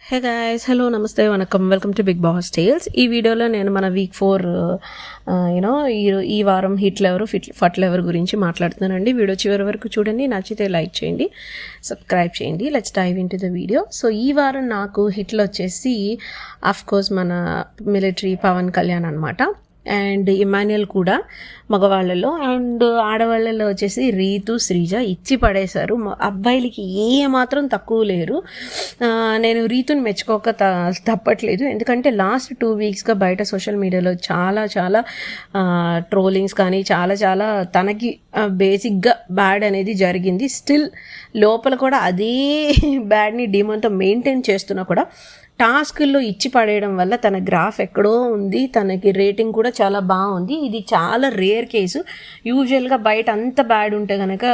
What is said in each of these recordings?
హే guys, hello, నమస్తే, వనకం, welcome to Bigg Boss tales. ఈ వీడియోలో నేను మన వీక్ 4 ఈ వారం హిట్లు ఎవరు ఫట్లు ఎవరు గురించి మాట్లాడుతున్నానండి. వీడియో చివరి వరకు చూడండి, నచ్చితే లైక్ చేయండి, సబ్స్క్రైబ్ చేయండి. Let's dive into the video. So ఈ వారం నాకు హిట్లు వచ్చేసి అఫ్కోర్స్ మన మిలిటరీ పవన్ కళ్యాణ్ అనమాట. అండ్ ఇమాన్యుయల్ కూడా మగవాళ్ళలో. అండ్ ఆడవాళ్ళలో వచ్చేసి రీతు, శ్రీజ ఇచ్చి పడేశారు. అబ్బాయిలకి మాత్రం తక్కువ లేరు. నేను రీతుని మెచ్చుకోక తప్పట్లేదు, ఎందుకంటే లాస్ట్ 2 వీక్స్గా బయట సోషల్ మీడియాలో చాలా ట్రోలింగ్స్ కానీ చాలా తనకి బేసిక్గా బ్యాడ్ అనేది జరిగింది. స్టిల్ లోపల కూడా అదే బ్యాడ్ని డీమోన్తో మెయింటైన్ చేస్తున్నా కూడా టాస్కుల్లో ఇచ్చి పడేయడం వల్ల తన గ్రాఫ్ ఎక్కడో ఉంది, తనకి రేటింగ్ కూడా చాలా బాగుంది. ఇది చాలా రేర్ కేసు. యూజువల్గా బయట అంత బ్యాడ్ ఉంటే కనుక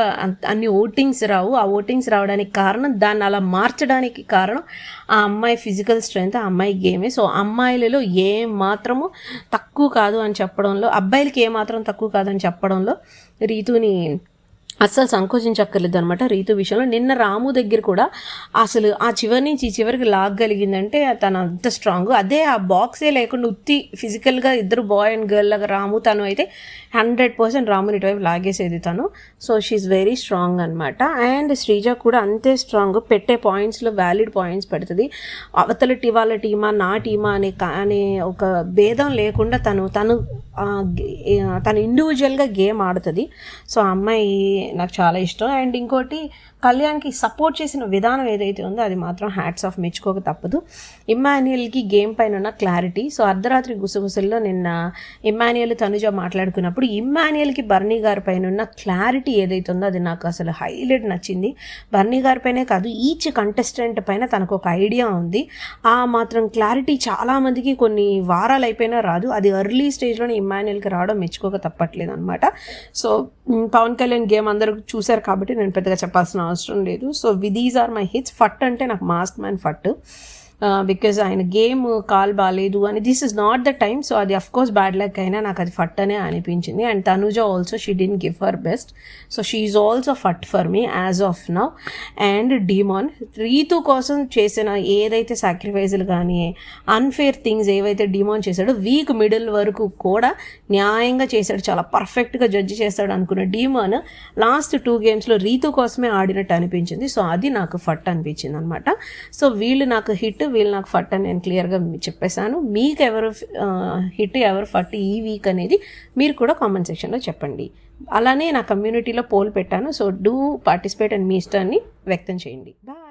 అన్ని ఓటింగ్స్ రావు. ఆ ఓటింగ్స్ రావడానికి కారణం, దాన్ని అలా మార్చడానికి కారణం ఆ అమ్మాయి ఫిజికల్ స్ట్రెంగ్త్, ఆ అమ్మాయి గేమే. సో అమ్మాయిలలో మాత్రము తక్కువ కాదు అని చెప్పడంలో, అబ్బాయిలకి మాత్రం తక్కువ కాదని చెప్పడంలో రీతుని అస్సలు సంకోచించక్కర్లేదు అనమాట. రీతు విషయంలో నిన్న రాము దగ్గర కూడా అసలు ఆ చివరి నుంచి ఈ చివరికి లాగగలిగిందంటే తను అంత స్ట్రాంగ్. అదే ఆ బాక్సే లేకుండా ఉత్తి ఫిజికల్గా ఇద్దరు బాయ్ అండ్ గర్ల్ లాగా రాము తను అయితే 100% రాముని ఇటువైపు లాగేసేది తను. సో షీఈ్ వెరీ స్ట్రాంగ్ అనమాట. అండ్ శ్రీజ కూడా అంతే స్ట్రాంగ్. పెట్టే పాయింట్స్లో వ్యాలిడ్ పాయింట్స్ పెడుతుంది. అవతల వాళ్ళ టీమా నా టీమా అనే ఒక భేదం లేకుండా తను ఇండివిజువల్గా గేమ్ ఆడుతుంది. సో ఆ అమ్మాయి నాకు చాలా ఇష్టం. అండ్ ఇంకోటి, కళ్యాణ్కి సపోర్ట్ చేసిన విధానం ఏదైతే ఉందో అది మాత్రం హ్యాట్స్ ఆఫ్, మెచ్చుకోక తప్పదు. ఇమ్మాన్యుయల్కి గేమ్ పైన ఉన్న క్లారిటీ. సో అర్ధరాత్రి గుసగుసల్లో నిన్న ఇమ్మాన్యుయల్ తనుజ మాట్లాడుకున్నప్పుడు ఇమ్మాన్యుయల్కి బర్నీ గారి పైన ఉన్న క్లారిటీ ఏదైతే ఉందో అది నాకు అసలు హైలైట్ నచ్చింది. బర్నీ గారి పైనే కాదు, ఈచ్ కంటెస్టెంట్ పైన తనకు ఒక ఐడియా ఉంది. ఆ మాత్రం క్లారిటీ చాలామందికి కొన్ని వారాలు అయిపోయినా రాదు. అది ఎర్లీ స్టేజ్లోనే ఇమ్మాన్యుయల్కి రావడం మెచ్చుకోక తప్పట్లేదు అనమాట. సో పవన్ కళ్యాణ్ గేమ్ అందరూ చూశారు కాబట్టి నేను పెద్దగా చెప్పాల్సిన అవసరం లేదు. So these are my hits. ఫట్ అంటే నాకు మాస్క్ మ్యాన్ ఫట్, బికాజ్ ఆయన గేమ్ కాల్ బాగాలేదు అని this is not the time. So అది అఫ్కోర్స్ బ్యాడ్ లక్ అయినా నాకు అది ఫట్ అనే అనిపించింది. And Tanuja also she didn't give her best. So she is also ఫట్ for me as of now. And demon Ritu కోసం చేసిన ఏదైతే సాక్రిఫైజులు కానీ అన్ఫేర్ థింగ్స్ ఏవైతే డీమాన్ చేశాడో వీక్ మిడిల్ వరకు కూడా న్యాయంగా చేశాడు, చాలా పర్ఫెక్ట్గా జడ్జి చేస్తాడు అనుకున్న డీమాన్ లాస్ట్ 2 గేమ్స్లో రీతు కోసమే ఆడినట్టు అనిపించింది. సో అది నాకు ఫట్ అనిపించింది అనమాట. సో వీళ్ళు నాకు హిట్, వీళ్ళు నాకు ఫట్ అని నేను క్లియర్గా చెప్పేశాను. మీకు ఎవరు హిట్ ఎవరు ఫట్ ఈ వీక్ అనేది మీరు కూడా కామెంట్ సెక్షన్లో చెప్పండి. అలానే నా కమ్యూనిటీలో పోల్ పెట్టాను. సో డూ పార్టిసిపేట్ అండ్ మీ ఇష్టాన్ని వ్యక్తం చేయండి. బాయ్.